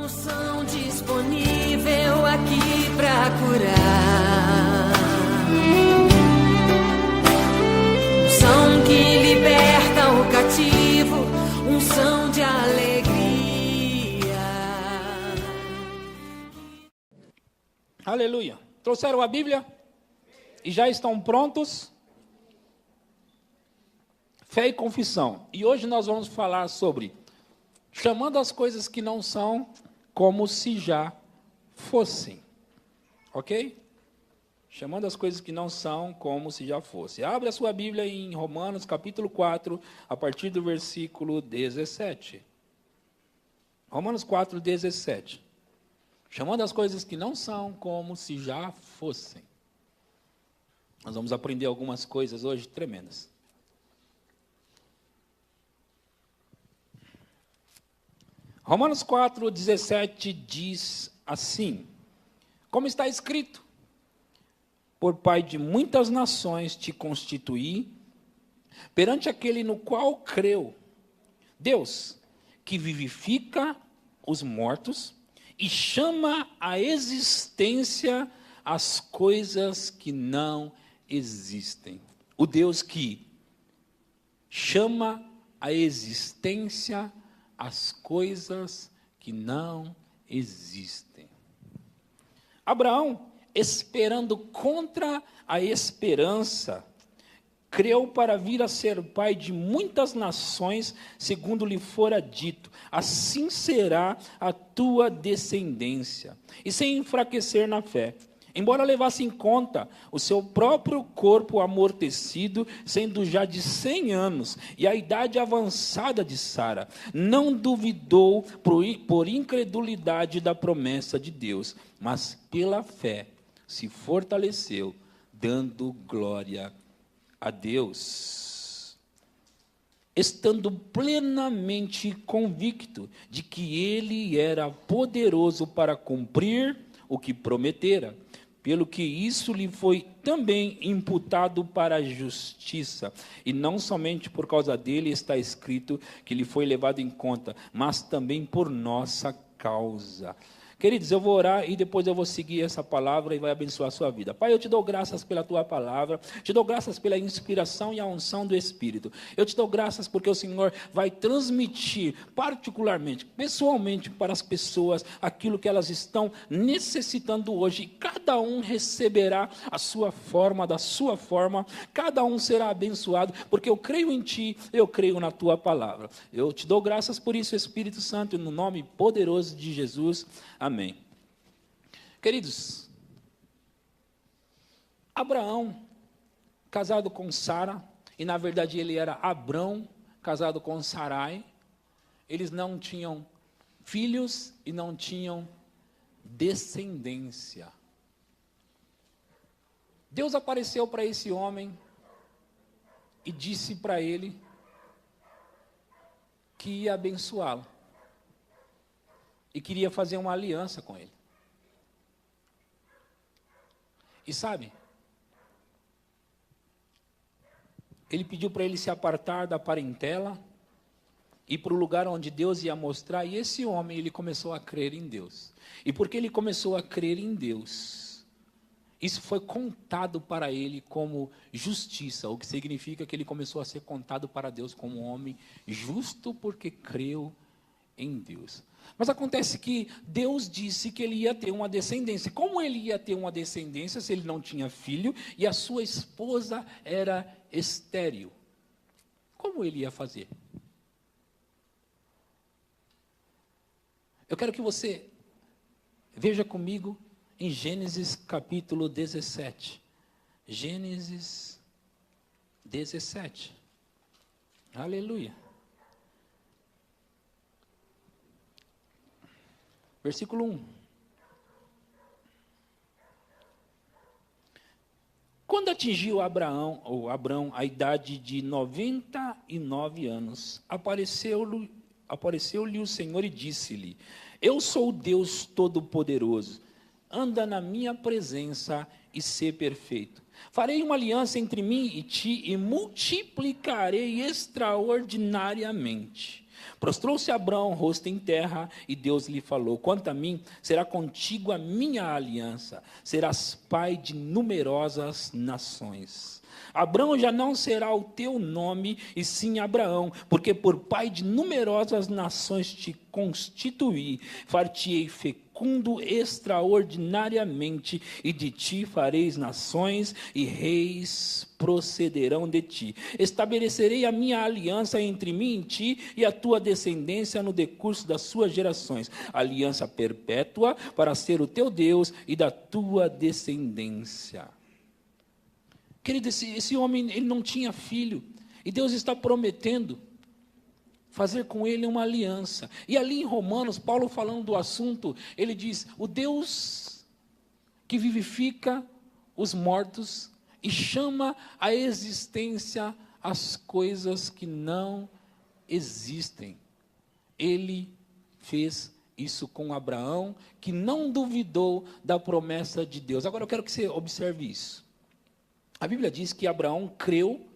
unção disponível aqui pra curar. Unção que liberta o cativo, unção de alegria. Aleluia. Trouxeram a Bíblia? E já estão prontos? Fé e confissão. E hoje nós vamos falar sobre chamando as coisas que não são como se já fossem. Ok? Chamando as coisas que não são como se já fossem. Abre a sua Bíblia em Romanos capítulo 4, a partir do versículo 17. Romanos 4, 17. Chamando as coisas que não são como se já fossem. Nós vamos aprender algumas coisas hoje tremendas. Romanos 4, 17 diz assim: como está escrito, por pai de muitas nações te constituí, perante aquele no qual creu, Deus, que vivifica os mortos e chama à existência as coisas que não existem. O Deus que chama à existência as coisas que não existem. Abraão, esperando contra a esperança, creu para vir a ser pai de muitas nações, segundo lhe fora dito, assim será a tua descendência. E sem enfraquecer na fé, embora levasse em conta o seu próprio corpo amortecido, sendo já de 100 anos, e a idade avançada de Sara, não duvidou por incredulidade da promessa de Deus, mas pela fé se fortaleceu, dando glória a Deus, estando plenamente convicto de que ele era poderoso para cumprir o que prometera, pelo que isso lhe foi também imputado para a justiça. E não somente por causa dele está escrito que lhe foi levado em conta, mas também por nossa causa. Queridos, eu vou orar e depois eu vou seguir essa palavra e vai abençoar a sua vida. Pai, eu te dou graças pela tua palavra, te dou graças pela inspiração e a unção do Espírito. Eu te dou graças porque o Senhor vai transmitir particularmente, pessoalmente para as pessoas aquilo que elas estão necessitando hoje. E cada um receberá a sua forma, da sua forma, cada um será abençoado, porque eu creio em ti, eu creio na tua palavra. Eu te dou graças por isso, Espírito Santo, no nome poderoso de Jesus. Amém. Queridos, Abraão, casado com Sara, e na verdade ele era Abrão, casado com Sarai, eles não tinham filhos e não tinham descendência. Deus apareceu para esse homem e disse para ele que ia abençoá-lo. E queria fazer uma aliança com ele. E sabe, ele pediu para ele se apartar da parentela, ir para o lugar onde Deus ia mostrar, e esse homem, ele começou a crer em Deus. E porque ele começou a crer em Deus, isso foi contado para ele como justiça, o que significa que ele começou a ser contado para Deus como um homem justo porque creu em Deus. Mas acontece que Deus disse que ele ia ter uma descendência. Como ele ia ter uma descendência se ele não tinha filho e a sua esposa era estéril? Como ele ia fazer? Eu quero que você veja comigo em Gênesis capítulo 17. Gênesis 17. Aleluia. Versículo 1. Quando atingiu Abraão a idade de 99 anos, apareceu-lhe o Senhor e disse-lhe: eu sou o Deus Todo-Poderoso, anda na minha presença e sê perfeito. Farei uma aliança entre mim e ti e multiplicarei extraordinariamente Prostrou-se Abrão, rosto em terra, e Deus lhe falou: quanto a mim, será contigo a minha aliança, serás pai de numerosas nações. Abrão já não será o teu nome, e sim Abraão, porque por pai de numerosas nações te constituí, far-te-ei fecundo extraordinariamente, e de ti fareis nações, e reis procederão de ti. Estabelecerei a minha aliança entre mim e ti, e a tua descendência no decurso das suas gerações, aliança perpétua para ser o teu Deus e da tua descendência. Querido, esse homem, ele não tinha filho, e Deus está prometendo fazer com ele uma aliança. E ali em Romanos, Paulo falando do assunto, ele diz: o Deus que vivifica os mortos e chama à existência as coisas que não existem. Ele fez isso com Abraão, que não duvidou da promessa de Deus. Agora eu quero que você observe isso. A Bíblia diz que Abraão creu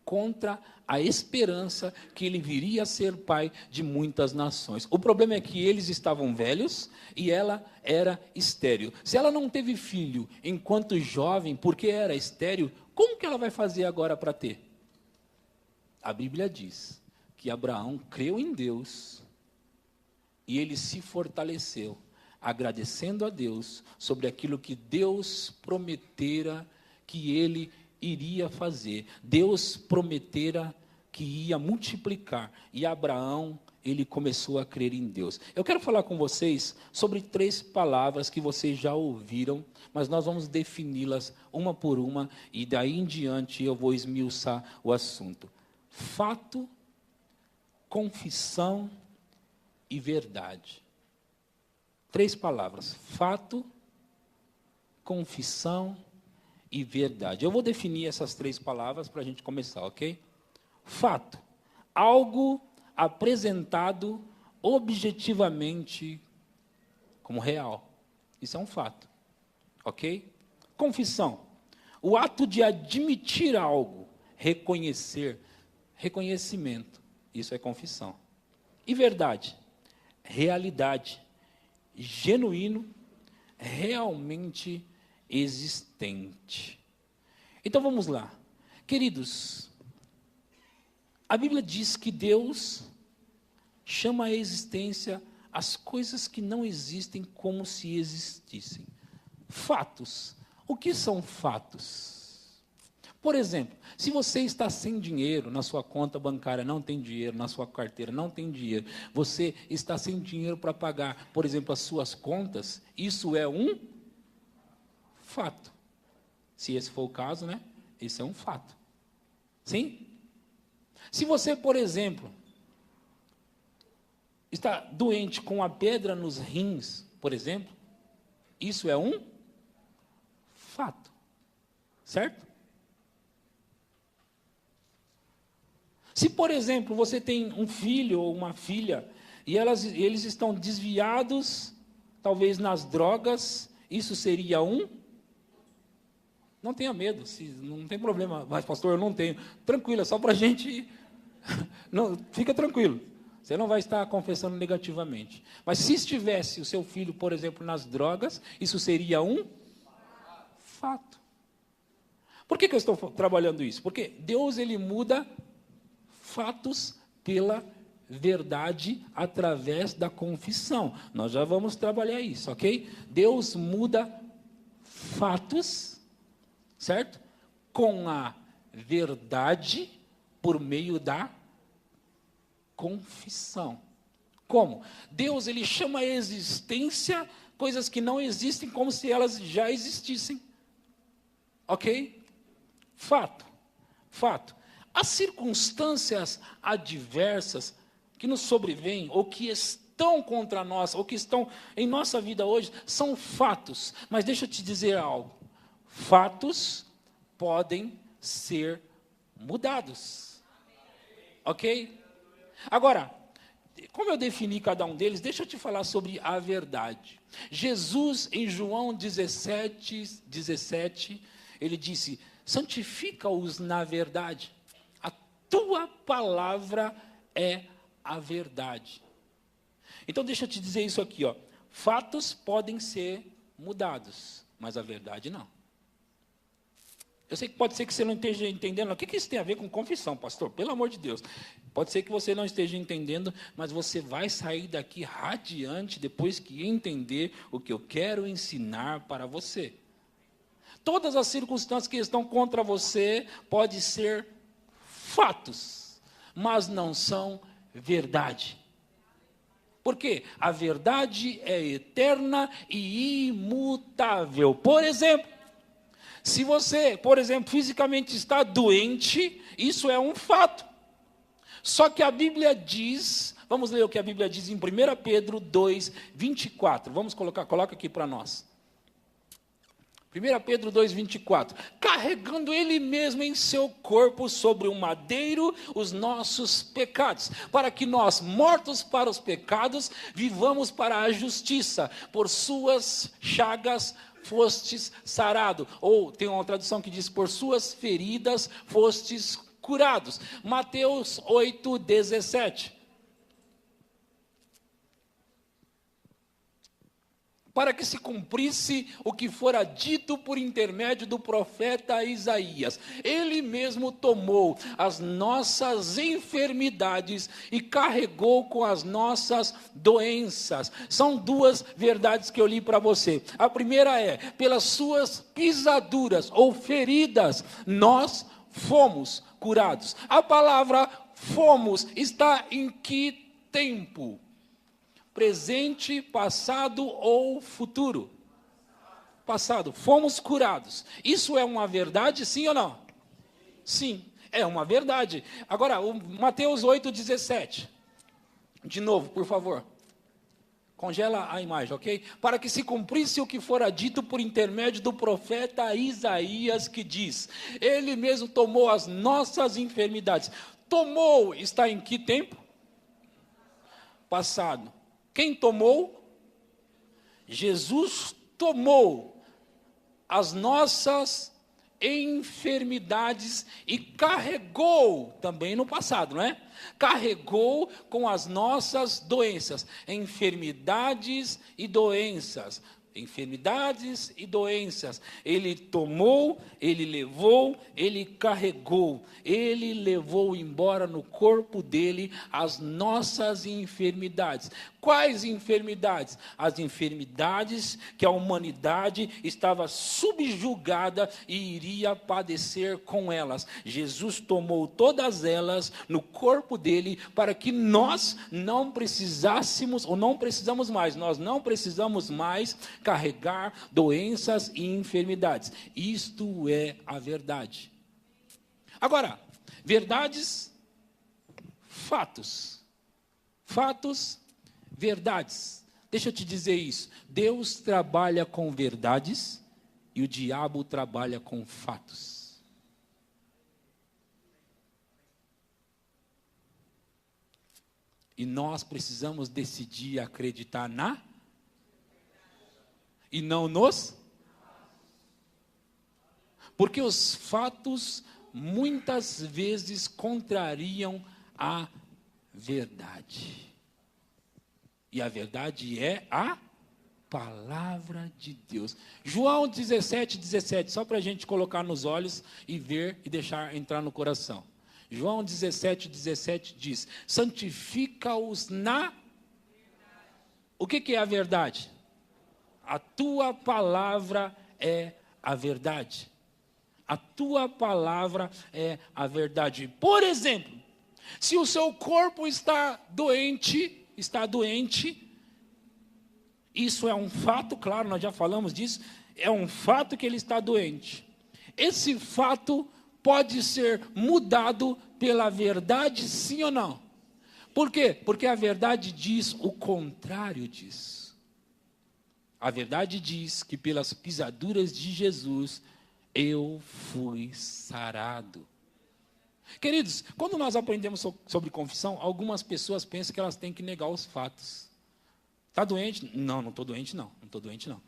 contra a esperança que ele viria a ser pai de muitas nações. O problema é que eles estavam velhos e ela era estéril. Se ela não teve filho enquanto jovem, porque era estéril, como que ela vai fazer agora para ter? A Bíblia diz que Abraão creu em Deus e ele se fortaleceu, agradecendo a Deus sobre aquilo que Deus prometera que ele iria fazer. Deus prometera que ia multiplicar, e Abraão, ele começou a crer em Deus. Eu quero falar com vocês sobre 3 palavras que vocês já ouviram, mas nós vamos defini-las uma por uma, e daí em diante eu vou esmiuçar o assunto. Fato, confissão e verdade. 3 palavras: fato, confissão e verdade. Eu vou definir essas 3 palavras para a gente começar, ok? Fato: algo apresentado objetivamente como real. Isso é um fato, ok? Confissão: o ato de admitir algo, reconhecimento. Isso é confissão. E verdade: realidade, genuíno, realmente existente. Então vamos lá. Queridos, a Bíblia diz que Deus chama à existência as coisas que não existem como se existissem. Fatos. O que são fatos? Por exemplo, se você está sem dinheiro na sua conta bancária, não tem dinheiro, na sua carteira não tem dinheiro, você está sem dinheiro para pagar, por exemplo, as suas contas, isso é um fato. Se esse for o caso, né? Isso é um fato. Sim? Se você, por exemplo, está doente com a pedra nos rins, por exemplo, isso é um fato. Certo? Se, por exemplo, você tem um filho ou uma filha e eles estão desviados, talvez nas drogas, isso seria um... Não tenha medo, não tem problema. Mas, pastor, eu não tenho. Tranquilo, é só para a gente... Não, fica tranquilo. Você não vai estar confessando negativamente. Mas se estivesse o seu filho, por exemplo, nas drogas, isso seria um fato. Por que eu estou trabalhando isso? Porque Deus, ele muda fatos pela verdade através da confissão. Nós já vamos trabalhar isso, ok? Deus muda fatos, certo? Com a verdade por meio da confissão. Como? Deus, ele chama a existência coisas que não existem como se elas já existissem. Ok? Fato. Fato. As circunstâncias adversas que nos sobrevêm, ou que estão contra nós, ou que estão em nossa vida hoje, são fatos. Mas deixa eu te dizer algo. Fatos podem ser mudados. Ok? Agora, como eu defini cada um deles, deixa eu te falar sobre a verdade. Jesus, em João 17, ele disse: santifica-os na verdade. A tua palavra é a verdade. Então deixa eu te dizer isso aqui, ó. Fatos podem ser mudados, mas a verdade não. Eu sei que pode ser que você não esteja entendendo. O que isso tem a ver com confissão, pastor? Pelo amor de Deus. Pode ser que você não esteja entendendo, mas você vai sair daqui radiante depois que entender o que eu quero ensinar para você. Todas as circunstâncias que estão contra você podem ser fatos, mas não são verdade. Por quê? A verdade é eterna e imutável. Por exemplo, se você, por exemplo, fisicamente está doente, isso é um fato. Só que a Bíblia diz, vamos ler o que a Bíblia diz em 1 Pedro 2, 24. Vamos coloca aqui para nós. 1 Pedro 2, 24. Carregando Ele mesmo em seu corpo sobre o madeiro os nossos pecados, para que nós, mortos para os pecados, vivamos para a justiça. Por suas chagas fostes sarado. Ou tem uma tradução que diz, por suas feridas fostes curados. Mateus 8, 17. Para que se cumprisse o que fora dito por intermédio do profeta Isaías. Ele mesmo tomou as nossas enfermidades e carregou com as nossas doenças. São duas verdades que eu li para você. A primeira é, pelas suas pisaduras ou feridas, nós fomos curados. A palavra fomos está em que tempo? Presente, passado ou futuro? Passado. Fomos curados. Isso é uma verdade, sim ou não? Sim, é uma verdade. Agora, o Mateus 8, 17. De novo, por favor. Congela a imagem, ok? Para que se cumprisse o que fora dito por intermédio do profeta Isaías, que diz, ele mesmo tomou as nossas enfermidades. Tomou, está em que tempo? Passado. Quem tomou? Jesus tomou as nossas enfermidades e carregou, também no passado, não é? Carregou com as nossas doenças, enfermidades e doenças. Enfermidades e doenças, ele tomou, ele levou, ele carregou, ele levou embora no corpo dele as nossas enfermidades. Quais enfermidades? As enfermidades que a humanidade estava subjugada e iria padecer com elas. Jesus tomou todas elas no corpo dele para que nós não precisássemos, ou não precisamos mais, nós não precisamos mais carregar doenças e enfermidades. Isto é a verdade. Agora, verdades, fatos. Fatos, verdades. Deixa eu te dizer isso. Deus trabalha com verdades e o diabo trabalha com fatos. E nós precisamos decidir acreditar na e não nos. Porque os fatos muitas vezes contrariam a verdade. E a verdade é a palavra de Deus. João 17, 17, só para a gente colocar nos olhos e ver e deixar entrar no coração. João 17, 17 diz, santifica-os na... O que é a verdade? A tua palavra é a verdade. A tua palavra é a verdade. Por exemplo, se o seu corpo está doente, isso é um fato, claro, nós já falamos disso, é um fato que ele está doente. Esse fato pode ser mudado pela verdade, sim ou não? Por quê? Porque a verdade diz o contrário disso. A verdade diz que pelas pisaduras de Jesus, eu fui sarado. Queridos, quando nós aprendemos sobre confissão, algumas pessoas pensam que elas têm que negar os fatos. Está doente? Não, não estou doente não. Não estou doente não.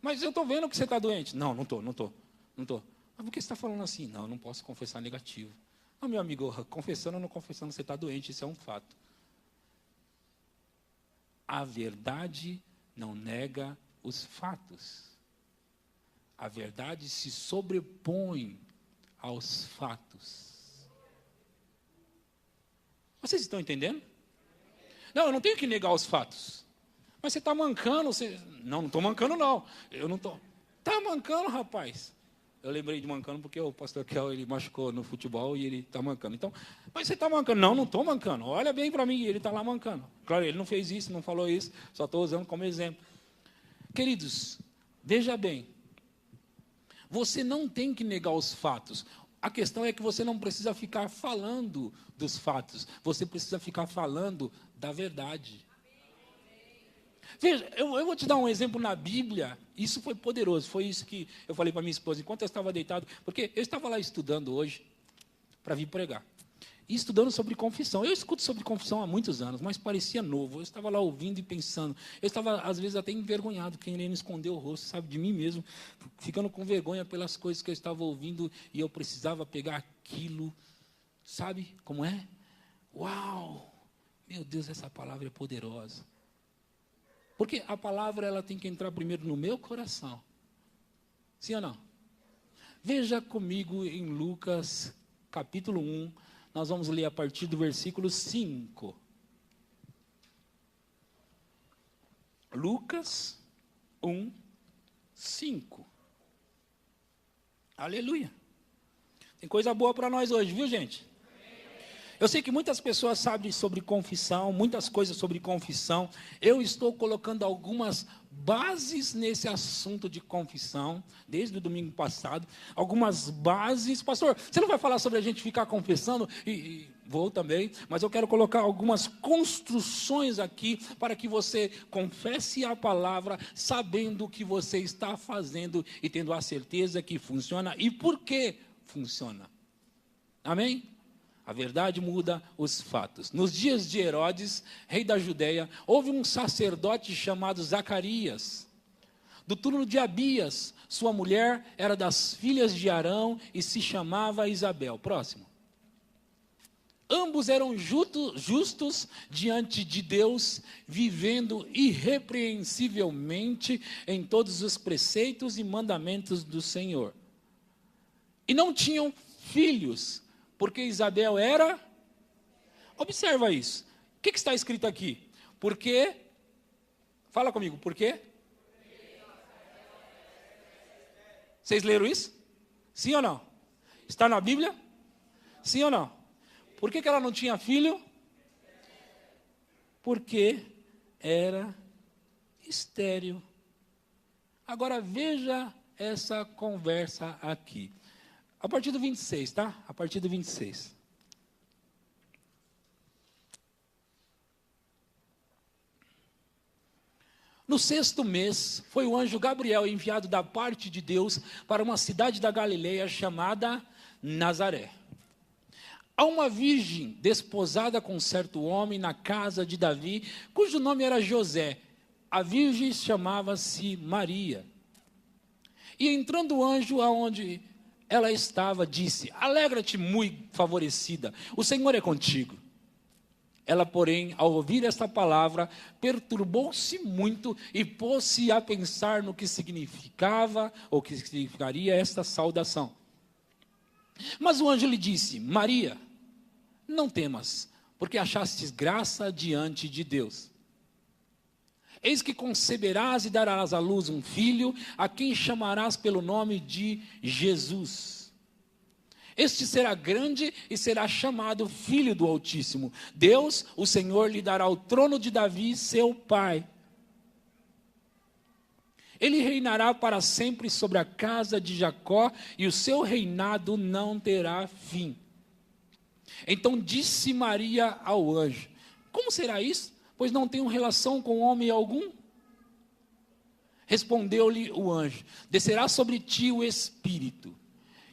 Mas eu estou vendo que você está doente. Não, não estou. Mas por que você está falando assim? Não, eu não posso confessar negativo. Não, meu amigo, confessando ou não confessando, você está doente, isso é um fato. A verdade não nega os fatos. A verdade se sobrepõe aos fatos. Vocês estão entendendo? Não, eu não tenho que negar os fatos. Mas você está mancando. Não estou mancando, não. Eu não estou. Está mancando, rapaz. Eu lembrei de mancando porque o pastor Kel, ele machucou no futebol e ele está mancando. Então, mas você está mancando? Não estou mancando. Olha bem para mim, ele está lá mancando. Claro, ele não fez isso, não falou isso. Só estou usando como exemplo. Queridos, veja bem. Você não tem que negar os fatos. A questão é que você não precisa ficar falando dos fatos. Você precisa ficar falando da verdade. Veja, eu vou te dar um exemplo na Bíblia. Isso foi poderoso. Foi isso que eu falei para minha esposa enquanto eu estava deitado. Porque eu estava lá estudando hoje para vir pregar. E estudando sobre confissão. Eu escuto sobre confissão há muitos anos, mas parecia novo. Eu estava lá ouvindo e pensando. Eu estava, às vezes, até envergonhado, querendo esconder o rosto, sabe, de mim mesmo. Ficando com vergonha pelas coisas que eu estava ouvindo e eu precisava pegar aquilo. Sabe como é? Uau! Meu Deus, essa palavra é poderosa. Porque a palavra ela tem que entrar primeiro no meu coração. Sim ou não? Veja comigo em Lucas, capítulo 1. Nós vamos ler a partir do versículo 5. Lucas 1, 5. Aleluia. Tem coisa boa para nós hoje, viu, gente? Eu sei que muitas pessoas sabem sobre confissão, muitas coisas sobre confissão. Eu estou colocando algumas bases nesse assunto de confissão, desde o domingo passado. Algumas bases. Pastor, você não vai falar sobre a gente ficar confessando? Vou também, mas eu quero colocar algumas construções aqui para que você confesse a palavra, sabendo o que você está fazendo e tendo a certeza que funciona e por que funciona. Amém? A verdade muda os fatos. Nos dias de Herodes, rei da Judeia, houve um sacerdote chamado Zacarias, do turno de Abias. Sua mulher era das filhas de Arão e se chamava Isabel. Próximo. Ambos eram justos diante de Deus, vivendo irrepreensivelmente em todos os preceitos e mandamentos do Senhor. E não tinham filhos, porque Isabel era... Observa isso. O que está escrito aqui? Porque... Fala comigo, por quê? Vocês leram isso? Sim ou não? Está na Bíblia? Sim ou não? Por que ela não tinha filho? Porque era estéril. Agora veja essa conversa aqui. A partir do 26, tá? A partir do 26. No 6º mês, foi o anjo Gabriel enviado da parte de Deus para uma cidade da Galileia chamada Nazaré. Há uma virgem desposada com certo homem na casa de Davi, cujo nome era José. A virgem chamava-se Maria. E entrando o anjo aonde ela estava, disse: alegra-te, muito favorecida, o Senhor é contigo. Ela, porém, ao ouvir esta palavra, perturbou-se muito e pôs-se a pensar no que significava, ou que significaria esta saudação. Mas o anjo lhe disse: Maria, não temas, porque achastes graça diante de Deus. Eis que conceberás e darás à luz um filho, a quem chamarás pelo nome de Jesus. Este será grande e será chamado Filho do Altíssimo. Deus, o Senhor, lhe dará o trono de Davi, seu pai. Ele reinará para sempre sobre a casa de Jacó, e o seu reinado não terá fim. Então disse Maria ao anjo: como será isso? Pois não tenho relação com homem algum. Respondeu-lhe o anjo: descerá sobre ti o Espírito,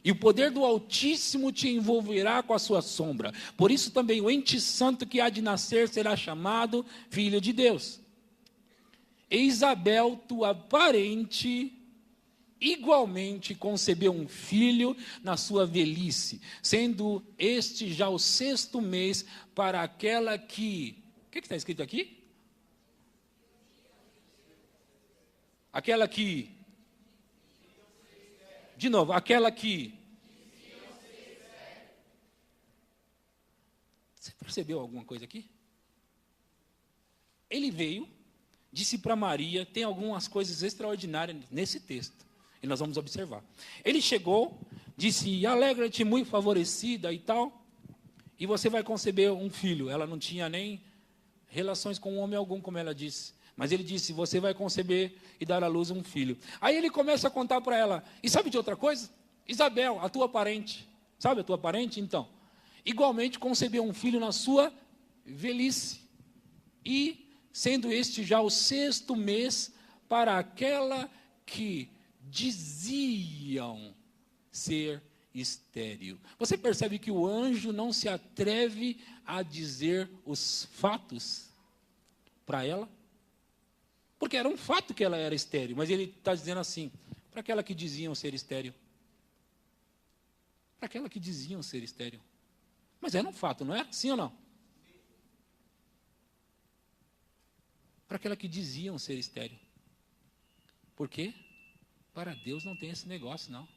e o poder do Altíssimo te envolverá com a sua sombra. Por isso também o ente santo que há de nascer será chamado Filho de Deus. E Isabel, tua parente, igualmente concebeu um filho na sua velhice, sendo este já o 6º mês para aquela que... O que está escrito aqui? Aquela que... De novo, aquela que... Você percebeu alguma coisa aqui? Ele veio, disse para Maria, tem algumas coisas extraordinárias nesse texto, e nós vamos observar. Ele chegou, disse, alegra-te, muito favorecida e tal, e você vai conceber um filho. Ela não tinha nem relações com homem algum, como ela disse. Mas ele disse, você vai conceber e dar à luz um filho. Aí ele começa a contar para ela, e sabe de outra coisa? Isabel, a tua parente, sabe a tua parente? Então, igualmente concebeu um filho na sua velhice. E, sendo este já o 6º mês, para aquela que diziam ser estéril. Você percebe que o anjo não se atreve a dizer os fatos para ela? Porque era um fato que ela era estéril, mas ele está dizendo assim, para aquela que diziam ser estéril. Para aquela que diziam ser estéril. Mas era um fato, não é? Sim ou não? Para aquela que diziam ser estéril. Por quê? Para Deus não tem esse negócio, não.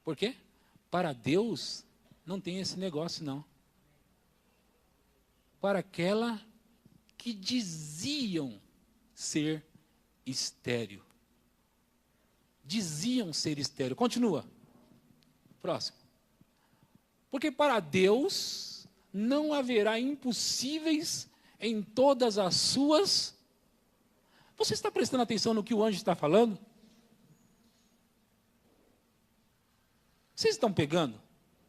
Por quê? Para Deus não tem esse negócio, não. Para aquela que diziam ser estéril. Diziam ser estéril. Continua. Próximo. Porque para Deus não haverá impossíveis em todas as suas... Você está prestando atenção no que o anjo está falando? Vocês estão pegando?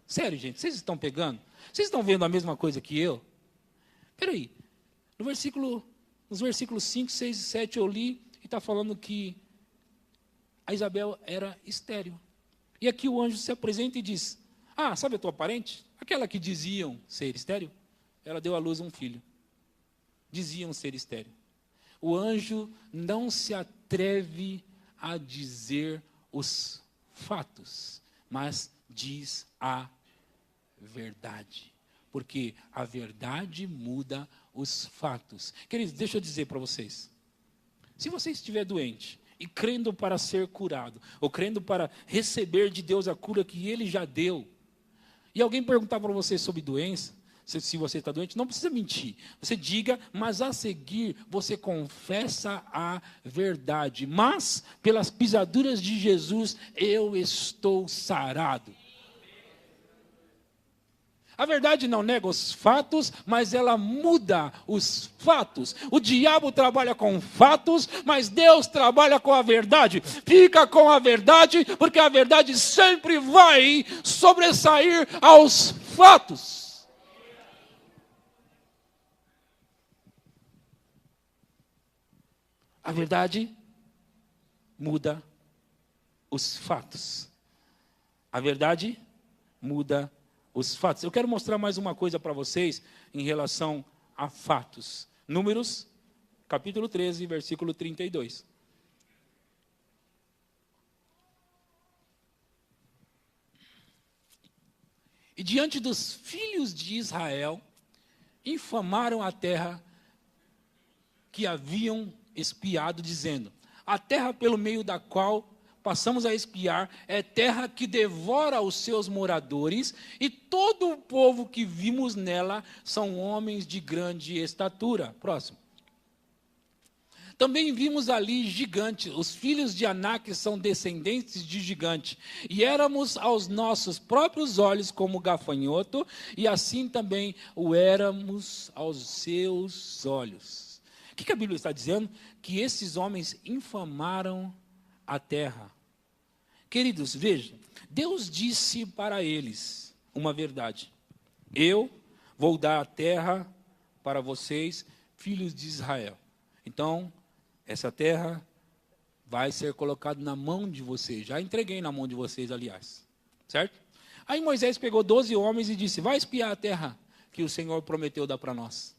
Sério, gente, vocês estão pegando? Vocês estão vendo a mesma coisa que eu? Espera aí. Nos versículos 5, 6 e 7 eu li e está falando que a Isabel era estéril. E aqui o anjo se apresenta e diz, sabe a tua parente? Aquela que diziam ser estéril? Ela deu à luz um filho. Diziam ser estéril. O anjo não se atreve a dizer os fatos, mas diz a verdade. Porque a verdade muda os fatos. Queridos, deixa eu dizer para vocês. Se você estiver doente e crendo para ser curado, ou crendo para receber de Deus a cura que Ele já deu, e alguém perguntar para você sobre doença, se você está doente, não precisa mentir. Você diga, mas a seguir você confessa a verdade. Mas, pelas pisaduras de Jesus, eu estou sarado. A verdade não nega os fatos, mas ela muda os fatos. O diabo trabalha com fatos, mas Deus trabalha com a verdade. Fica com a verdade, porque a verdade sempre vai sobressair aos fatos. A verdade muda os fatos. A verdade muda os fatos. Eu quero mostrar mais uma coisa para vocês em relação a fatos. Números, capítulo 13, versículo 32. E diante dos filhos de Israel, infamaram a terra que haviam espiado, dizendo, a terra pelo meio da qual passamos a espiar é terra que devora os seus moradores, e todo o povo que vimos nela são homens de grande estatura. Próximo. Também vimos ali gigantes, os filhos de Anak são descendentes de gigante, e éramos aos nossos próprios olhos como gafanhoto, e assim também o éramos aos seus olhos. O que a Bíblia está dizendo? Que esses homens infamaram a terra. Queridos, vejam, Deus disse para eles uma verdade. Eu vou dar a terra para vocês, filhos de Israel. Então, essa terra vai ser colocada na mão de vocês. Já entreguei na mão de vocês, aliás. Certo? Aí Moisés pegou 12 homens e disse, vai espiar a terra que o Senhor prometeu dar para nós.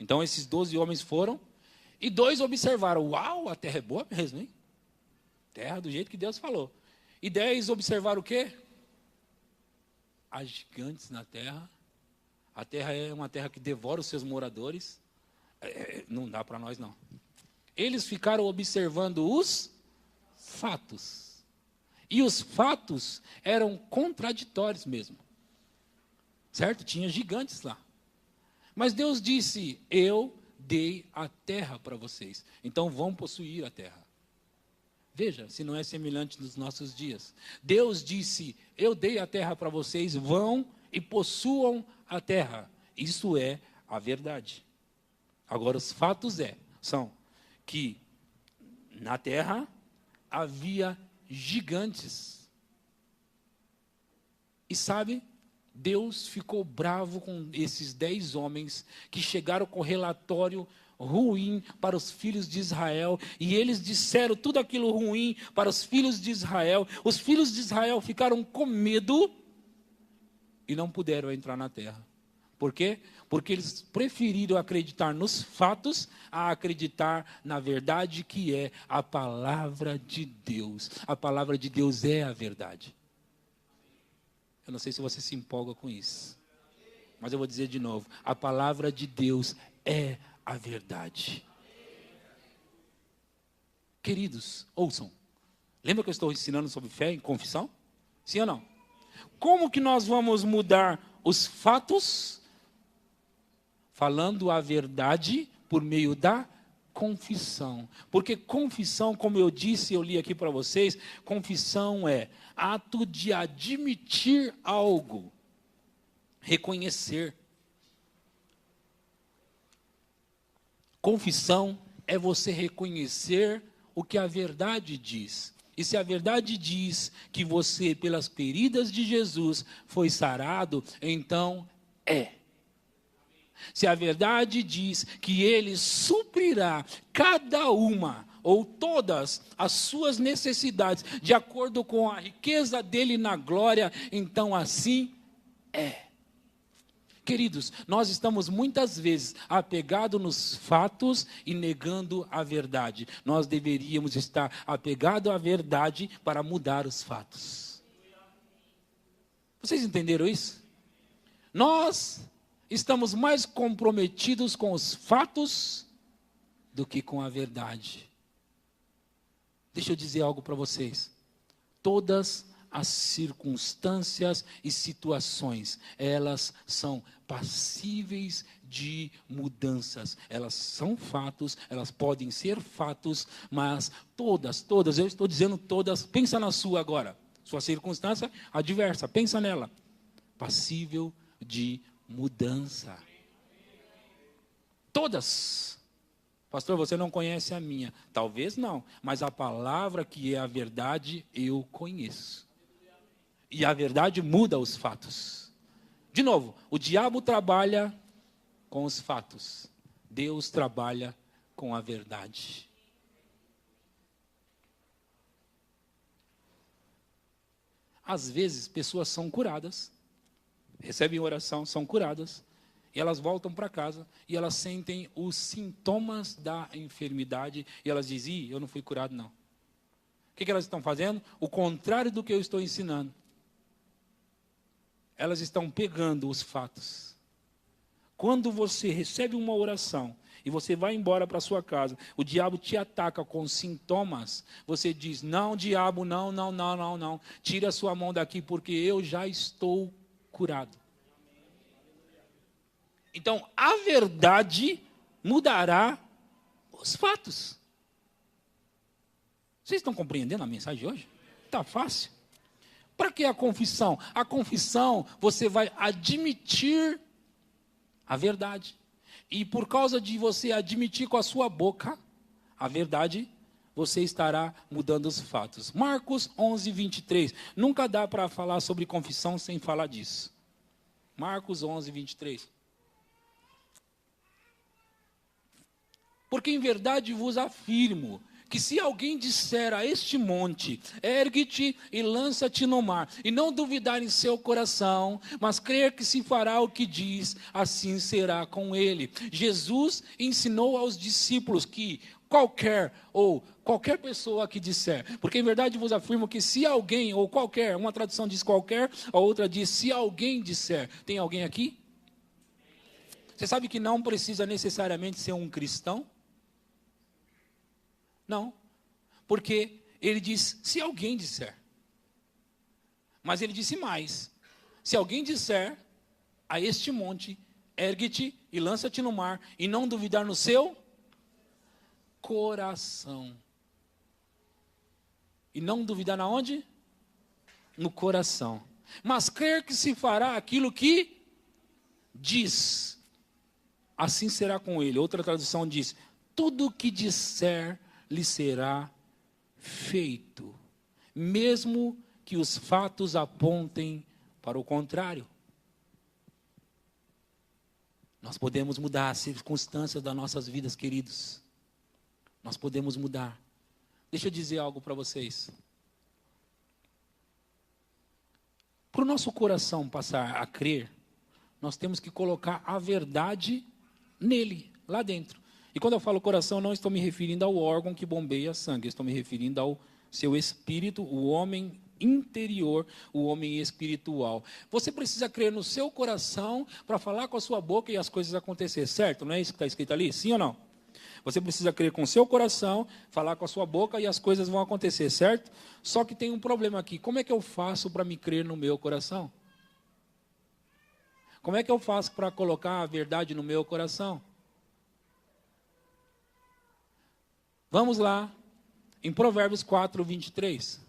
Então, esses 12 homens foram, e 2 observaram, uau, a terra é boa mesmo, hein? Terra do jeito que Deus falou. E 10 observaram o quê? Há gigantes na terra. A terra é uma terra que devora os seus moradores. Não dá para nós, não. Eles ficaram observando os fatos. E os fatos eram contraditórios mesmo. Certo? Tinha gigantes lá. Mas Deus disse, eu dei a terra para vocês. Então vão possuir a terra. Veja, se não é semelhante nos nossos dias. Deus disse, eu dei a terra para vocês, vão e possuam a terra. Isso é a verdade. Agora, os fatos são que na terra havia gigantes. E sabe, Deus ficou bravo com esses 10 homens que chegaram com relatório ruim para os filhos de Israel, e eles disseram tudo aquilo ruim para os filhos de Israel. Os filhos de Israel ficaram com medo e não puderam entrar na terra. Por quê? Porque eles preferiram acreditar nos fatos a acreditar na verdade que é a palavra de Deus. A palavra de Deus é a verdade. Eu não sei se você se empolga com isso, mas eu vou dizer de novo, a palavra de Deus é a verdade. Queridos, ouçam. Lembra que eu estou ensinando sobre fé e confissão? Sim ou não? Como que nós vamos mudar os fatos? Falando a verdade por meio da confissão. Porque confissão, como eu disse, eu li aqui para vocês, confissão é ato de admitir algo, reconhecer. Confissão é você reconhecer o que a verdade diz. E se a verdade diz que você, pelas feridas de Jesus, foi sarado, então é. Se a verdade diz que Ele suprirá cada uma ou todas as suas necessidades, de acordo com a riqueza dEle na glória, então assim é. Queridos, nós estamos muitas vezes apegados nos fatos e negando a verdade. Nós deveríamos estar apegados à verdade para mudar os fatos. Vocês entenderam isso? Nós estamos mais comprometidos com os fatos do que com a verdade. Deixa eu dizer algo para vocês. Todas as circunstâncias e situações, elas são passíveis de mudanças. Elas são fatos, elas podem ser fatos, mas todas, eu estou dizendo todas, pensa na sua agora. Sua circunstância adversa, pensa nela. Passível de mudança. Todas. Pastor, você não conhece a minha. Talvez não, mas a palavra que é a verdade, eu conheço. E a verdade muda os fatos. De novo, o diabo trabalha com os fatos. Deus trabalha com a verdade. Às vezes, pessoas são curadas, recebem oração, são curadas, e elas voltam para casa, e elas sentem os sintomas da enfermidade, e elas dizem, eu não fui curado não. O que elas estão fazendo? O contrário do que eu estou ensinando. Elas estão pegando os fatos. Quando você recebe uma oração e você vai embora para sua casa, o diabo te ataca com sintomas, você diz, não, diabo, não, tira a sua mão daqui porque eu já estou curado. Então, a verdade mudará os fatos. Vocês estão compreendendo a mensagem de hoje? Está fácil. Para que a confissão? A confissão, você vai admitir a verdade. E por causa de você admitir com a sua boca a verdade, você estará mudando os fatos. Marcos 11, 23. Nunca dá para falar sobre confissão sem falar disso. Marcos 11, 23. Porque em verdade vos afirmo, que se alguém disser a este monte, ergue-te e lança-te no mar, e não duvidar em seu coração, mas crer que se fará o que diz, assim será com ele. Jesus ensinou aos discípulos que qualquer pessoa que disser, porque em verdade vos afirmo que se alguém, ou qualquer, uma tradução diz qualquer, a outra diz se alguém disser. Tem alguém aqui? Você sabe que não precisa necessariamente ser um cristão? Não, porque ele diz, se alguém disser. Mas ele disse mais, se alguém disser a este monte, ergue-te e lança-te no mar, e não duvidar no seu coração. E não duvidar na onde? No coração. Mas crer que se fará aquilo que diz, assim será com ele. Outra tradução diz, tudo o que disser lhe será feito, mesmo que os fatos apontem para o contrário. Nós podemos mudar as circunstâncias das nossas vidas, queridos. Nós podemos mudar. Deixa eu dizer algo para vocês. Para o nosso coração passar a crer, nós temos que colocar a verdade nele, lá dentro. E quando eu falo coração, não estou me referindo ao órgão que bombeia sangue, estou me referindo ao seu espírito, o homem interior, o homem espiritual. Você precisa crer no seu coração para falar com a sua boca e as coisas acontecer, certo? Não é isso que está escrito ali? Sim ou não? Você precisa crer com o seu coração, falar com a sua boca e as coisas vão acontecer, certo? Só que tem um problema aqui. Como é que eu faço para me crer no meu coração? Como é que eu faço para colocar a verdade no meu coração? Vamos lá, em Provérbios 4, 23.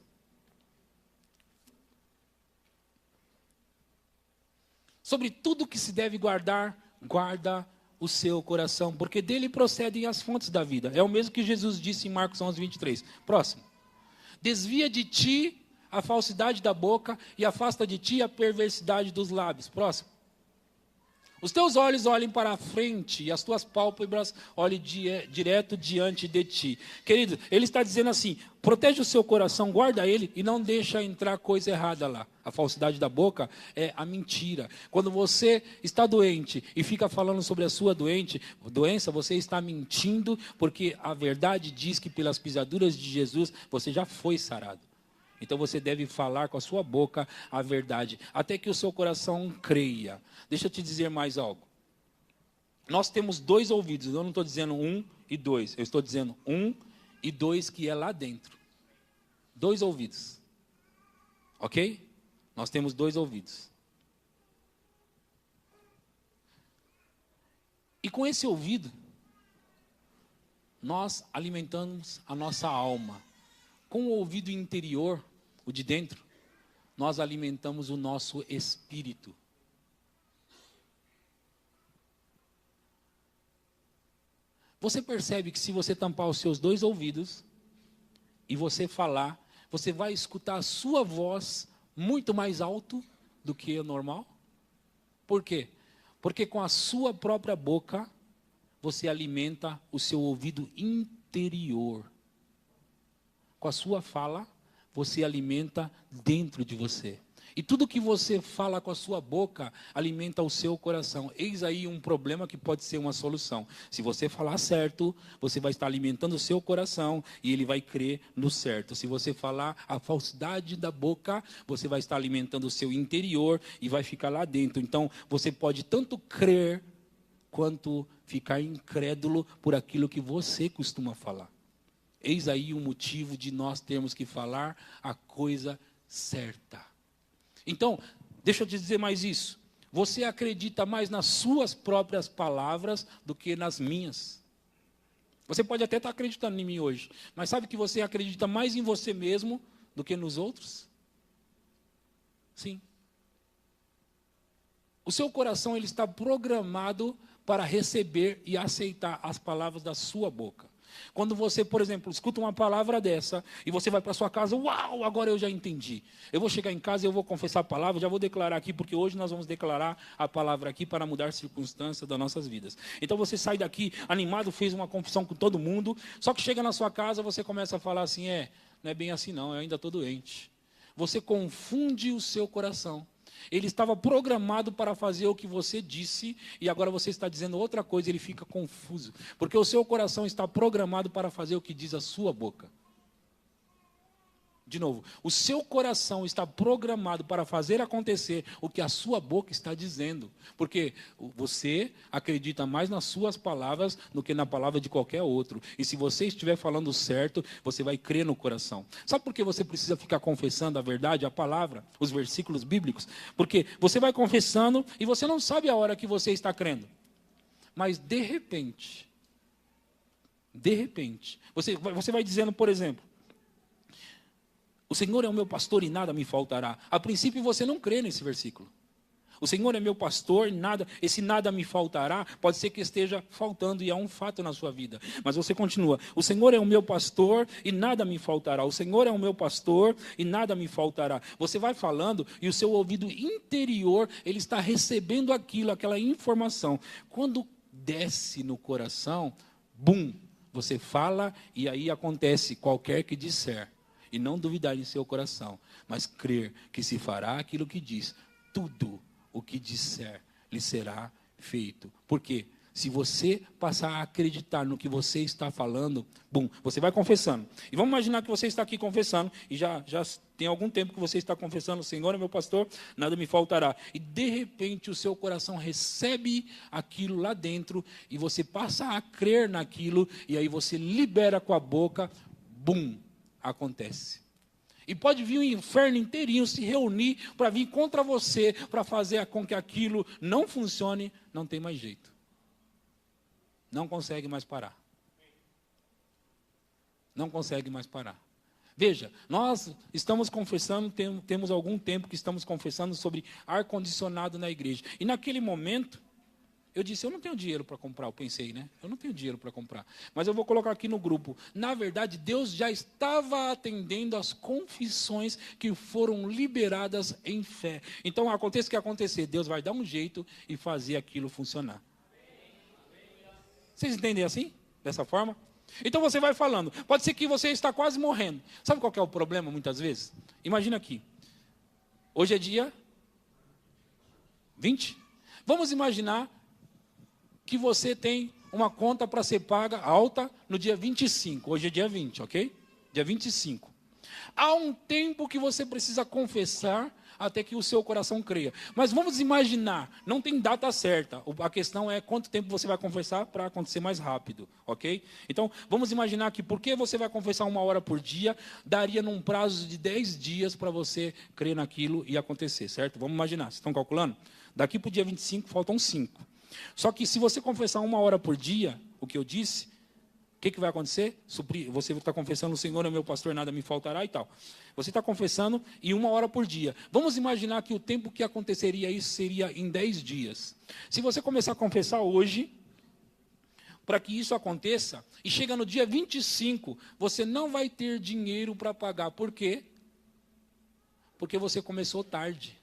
Sobre tudo que se deve guardar, guarda o seu coração, porque dele procedem as fontes da vida. É o mesmo que Jesus disse em Marcos 11, 23. Próximo. Desvia de ti a falsidade da boca e afasta de ti a perversidade dos lábios. Próximo. Os teus olhos olhem para a frente e as tuas pálpebras olhem direto diante de ti. Querido, ele está dizendo assim, protege o seu coração, guarda ele e não deixa entrar coisa errada lá. A falsidade da boca é a mentira. Quando você está doente e fica falando sobre a sua doença, você está mentindo, porque a verdade diz que pelas pisaduras de Jesus você já foi sarado. Então você deve falar com a sua boca a verdade, até que o seu coração creia. Deixa eu te dizer mais algo. Nós temos 2 ouvidos, eu não estou dizendo 1 e 2, eu estou dizendo 1 e 2 que é lá dentro. 2 ouvidos. Ok? Nós temos 2 ouvidos. E com esse ouvido, nós alimentamos a nossa alma. Com o ouvido interior, o de dentro, nós alimentamos o nosso espírito. Você percebe que se você tampar os seus 2 ouvidos e você falar, você vai escutar a sua voz muito mais alto do que o normal? Por quê? Porque com a sua própria boca, você alimenta o seu ouvido interior. Com a sua fala, você alimenta dentro de você. E tudo que você fala com a sua boca, alimenta o seu coração. Eis aí um problema que pode ser uma solução. Se você falar certo, você vai estar alimentando o seu coração e ele vai crer no certo. Se você falar a falsidade da boca, você vai estar alimentando o seu interior e vai ficar lá dentro. Então, você pode tanto crer, quanto ficar incrédulo por aquilo que você costuma falar. Eis aí o motivo de nós termos que falar a coisa certa. Então, deixa eu te dizer mais isso. Você acredita mais nas suas próprias palavras do que nas minhas. Você pode até estar acreditando em mim hoje, mas sabe que você acredita mais em você mesmo do que nos outros? Sim. O seu coração ele está programado para receber e aceitar as palavras da sua boca. Quando você, por exemplo, escuta uma palavra dessa e você vai para sua casa, uau, agora eu já entendi. Eu vou chegar em casa e eu vou confessar a palavra, já vou declarar aqui, porque hoje nós vamos declarar a palavra aqui para mudar circunstâncias das nossas vidas. Então você sai daqui animado, fez uma confissão com todo mundo, só que chega na sua casa, você começa a falar assim, não é bem assim não, eu ainda estou doente. Você confunde o seu coração. Ele estava programado para fazer o que você disse e agora você está dizendo outra coisa, ele fica confuso. Porque o seu coração está programado para fazer o que diz a sua boca. De novo, o seu coração está programado para fazer acontecer o que a sua boca está dizendo. Porque você acredita mais nas suas palavras do que na palavra de qualquer outro. E se você estiver falando certo, você vai crer no coração. Sabe por que você precisa ficar confessando a verdade, a palavra, os versículos bíblicos? Porque você vai confessando e você não sabe a hora que você está crendo. Mas de repente, você vai dizendo, por exemplo, o Senhor é o meu pastor e nada me faltará. A princípio você não crê nesse versículo. O Senhor é meu pastor, esse nada me faltará, pode ser que esteja faltando e é um fato na sua vida. Mas você continua, o Senhor é o meu pastor e nada me faltará. O Senhor é o meu pastor e nada me faltará. Você vai falando e o seu ouvido interior, ele está recebendo aquela informação. Quando desce no coração, bum, você fala e aí acontece qualquer que disser. E não duvidar em seu coração, mas crer que se fará aquilo que diz. Tudo o que disser lhe será feito. Por quê? Se você passar a acreditar no que você está falando, bum, você vai confessando. E vamos imaginar que você está aqui confessando, e já tem algum tempo que você está confessando, o Senhor é meu pastor, nada me faltará. E de repente o seu coração recebe aquilo lá dentro, e você passa a crer naquilo, e aí você libera com a boca, bum, acontece. E pode vir o inferno inteirinho se reunir para vir contra você, para fazer com que aquilo não funcione, não tem mais jeito. Não consegue mais parar. Não consegue mais parar. Veja, nós estamos confessando, temos algum tempo que estamos confessando sobre ar-condicionado na igreja. E naquele momento, eu disse, eu não tenho dinheiro para comprar, eu pensei, né? Eu não tenho dinheiro para comprar. Mas eu vou colocar aqui no grupo. Na verdade, Deus já estava atendendo às confissões que foram liberadas em fé. Então, aconteça o que acontecer, Deus vai dar um jeito e fazer aquilo funcionar. Vocês entendem assim? Dessa forma? Então você vai falando. Pode ser que você está quase morrendo. Sabe qual que é o problema muitas vezes? Imagina aqui. Hoje é dia 20. Vamos imaginar que você tem uma conta para ser paga alta no dia 25. Hoje é dia 20, ok? Dia 25. Há um tempo que você precisa confessar até que o seu coração creia. Mas vamos imaginar, não tem data certa. A questão é quanto tempo você vai confessar para acontecer mais rápido, ok? Então, vamos imaginar que porque você vai confessar 1 hora por dia, daria num prazo de 10 dias para você crer naquilo e acontecer, certo? Vamos imaginar, vocês estão calculando? Daqui para o dia 25, faltam 5. Só que se você confessar 1 hora por dia, o que eu disse, o que vai acontecer? Você está confessando, o Senhor é meu pastor, nada me faltará e tal. Você está confessando em 1 hora por dia. Vamos imaginar que o tempo que aconteceria isso seria em 10 dias. Se você começar a confessar hoje, para que isso aconteça, e chega no dia 25, você não vai ter dinheiro para pagar. Por quê? Porque você começou tarde.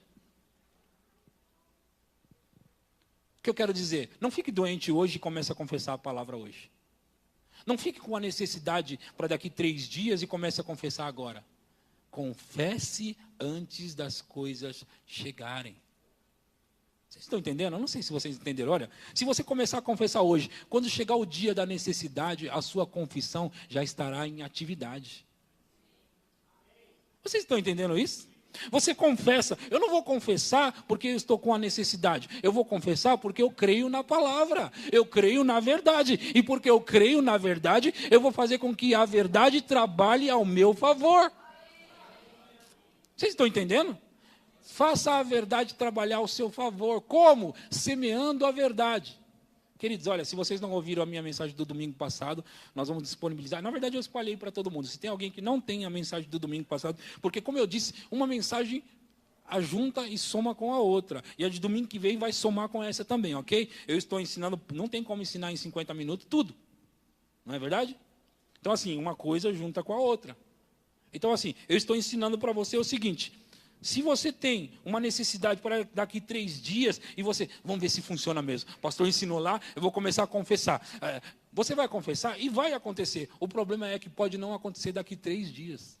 O que eu quero dizer? Não fique doente hoje e comece a confessar a palavra hoje. Não fique com a necessidade para daqui 3 dias e comece a confessar agora. Confesse antes das coisas chegarem. Vocês estão entendendo? Eu não sei se vocês entenderam. Olha, se você começar a confessar hoje, quando chegar o dia da necessidade, a sua confissão já estará em atividade. Vocês estão entendendo isso? Você confessa, eu não vou confessar porque eu estou com a necessidade, eu vou confessar porque eu creio na palavra, eu creio na verdade, e porque eu creio na verdade, eu vou fazer com que a verdade trabalhe ao meu favor. Vocês estão entendendo? Faça a verdade trabalhar ao seu favor. Como? Semeando a verdade. Queridos, olha, se vocês não ouviram a minha mensagem do domingo passado, nós vamos disponibilizar. Na verdade, eu espalhei para todo mundo. Se tem alguém que não tem a mensagem do domingo passado, porque, como eu disse, uma mensagem ajunta e soma com a outra. E a de domingo que vem vai somar com essa também, ok? Eu estou ensinando, não tem como ensinar em 50 minutos tudo. Não é verdade? Então, assim, uma coisa junta com a outra. Então, assim, eu estou ensinando para você o seguinte: se você tem uma necessidade para daqui 3 dias, e você, vamos ver se funciona mesmo. O pastor ensinou lá, eu vou começar a confessar. Você vai confessar e vai acontecer. O problema é que pode não acontecer daqui 3 dias.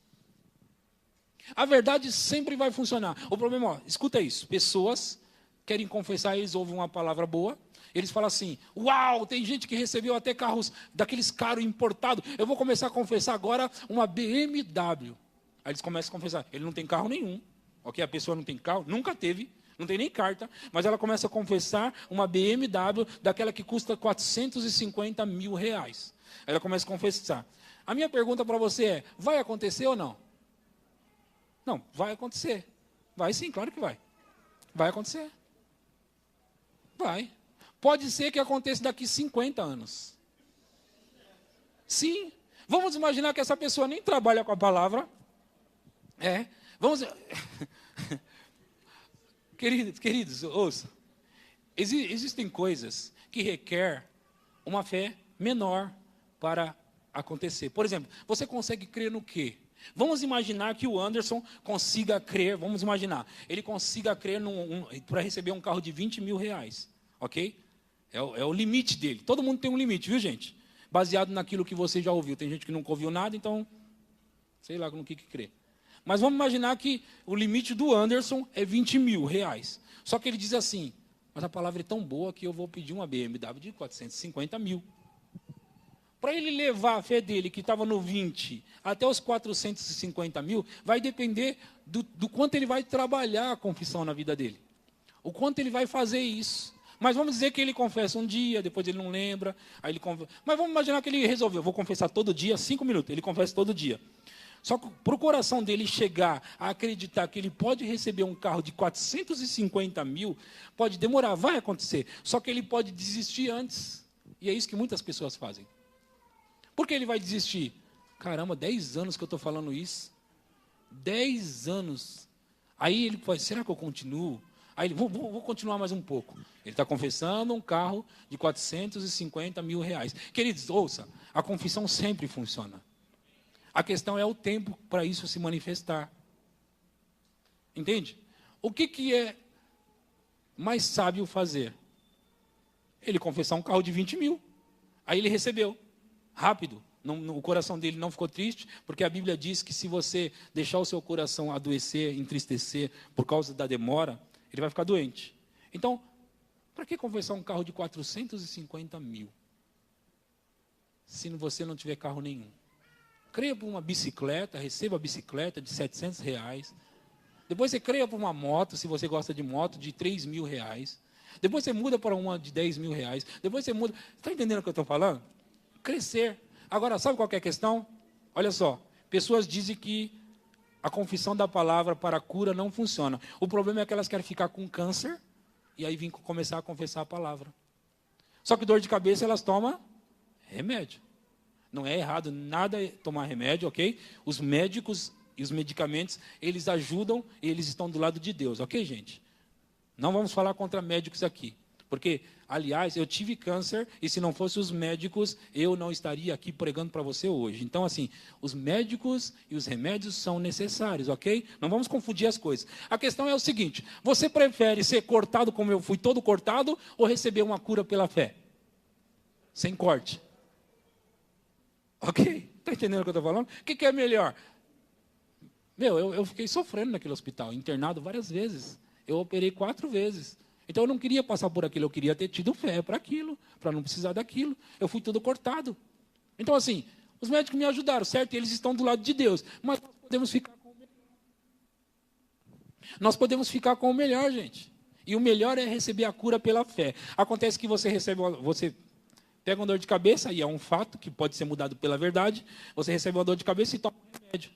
A verdade sempre vai funcionar. O problema, ó, escuta isso. Pessoas querem confessar, eles ouvem uma palavra boa. Eles falam assim, uau, tem gente que recebeu até carros daqueles caros importados. Eu vou começar a confessar agora uma BMW. Aí eles começam a confessar, ele não tem carro nenhum. Ok? A pessoa não tem carro, nunca teve, não tem nem carta, mas ela começa a confessar uma BMW daquela que custa 450 mil reais. Aí ela começa a confessar. A minha pergunta para você é, vai acontecer ou não? Não, vai acontecer. Vai sim, claro que vai. Vai acontecer. Vai. Pode ser que aconteça daqui 50 anos. Sim. Vamos imaginar que essa pessoa nem trabalha com a palavra. Vamos... Queridos, ouça. Existem coisas que requer uma fé menor para acontecer. Por exemplo, você consegue crer no quê? Vamos imaginar que o Anderson consiga crer, ele consiga crer para receber um carro de 20 mil reais. Ok? É o limite dele. Todo mundo tem um limite, viu, gente? Baseado naquilo que você já ouviu. Tem gente que nunca ouviu nada, então, sei lá no que crê. Mas vamos imaginar que o limite do Anderson é 20 mil reais. Só que ele diz assim, mas a palavra é tão boa que eu vou pedir uma BMW de 450 mil. Para ele levar a fé dele, que estava no 20, até os 450 mil, vai depender do quanto ele vai trabalhar a confissão na vida dele. O quanto ele vai fazer isso. Mas vamos dizer que ele confessa um dia, depois ele não lembra. Mas vamos imaginar que ele resolveu, vou confessar todo dia, 5 minutos. Ele confessa todo dia. Só que para o coração dele chegar a acreditar que ele pode receber um carro de 450 mil, pode demorar, vai acontecer. Só que ele pode desistir antes. E é isso que muitas pessoas fazem. Por que ele vai desistir? Caramba, 10 anos que eu estou falando isso. 10 anos. Aí ele fala, será que eu continuo? Aí ele, vou continuar mais um pouco. Ele está confessando um carro de 450 mil reais. Queridos, ouça, a confissão sempre funciona. A questão é o tempo para isso se manifestar. Entende? O que é mais sábio fazer? Ele confessar um carro de 20 mil. Aí ele recebeu. Rápido. O coração dele não ficou triste, porque a Bíblia diz que se você deixar o seu coração adoecer, entristecer por causa da demora, ele vai ficar doente. Então, para que confessar um carro de 450 mil? Se você não tiver carro nenhum. Creia por uma bicicleta, receba a bicicleta de 700 reais. Depois você creia por uma moto, se você gosta de moto, de 3 mil reais. Depois você muda para uma de 10 mil reais. Depois você muda. Está entendendo o que eu estou falando? Crescer. Agora, sabe qual que é a questão? Olha só, pessoas dizem que a confissão da palavra para a cura não funciona. O problema é que elas querem ficar com câncer e aí começar a confessar a palavra. Só que dor de cabeça elas tomam remédio. Não é errado nada tomar remédio, ok? Os médicos e os medicamentos, eles ajudam e eles estão do lado de Deus, ok, gente? Não vamos falar contra médicos aqui. Porque, aliás, eu tive câncer e se não fosse os médicos, eu não estaria aqui pregando para você hoje. Então, assim, os médicos e os remédios são necessários, ok? Não vamos confundir as coisas. A questão é o seguinte, você prefere ser cortado como eu fui todo cortado ou receber uma cura pela fé? Sem corte. Ok? Está entendendo o que eu estou falando? O que é melhor? Eu fiquei sofrendo naquele hospital, internado várias vezes. Eu operei 4 vezes. Então eu não queria passar por aquilo, eu queria ter tido fé para aquilo, para não precisar daquilo. Eu fui todo cortado. Então assim, os médicos me ajudaram, certo? E eles estão do lado de Deus. Mas nós podemos ficar com o melhor. Nós podemos ficar com o melhor, gente. E o melhor é receber a cura pela fé. Acontece que você pega uma dor de cabeça, e é um fato que pode ser mudado pela verdade, você recebe uma dor de cabeça e toma um remédio.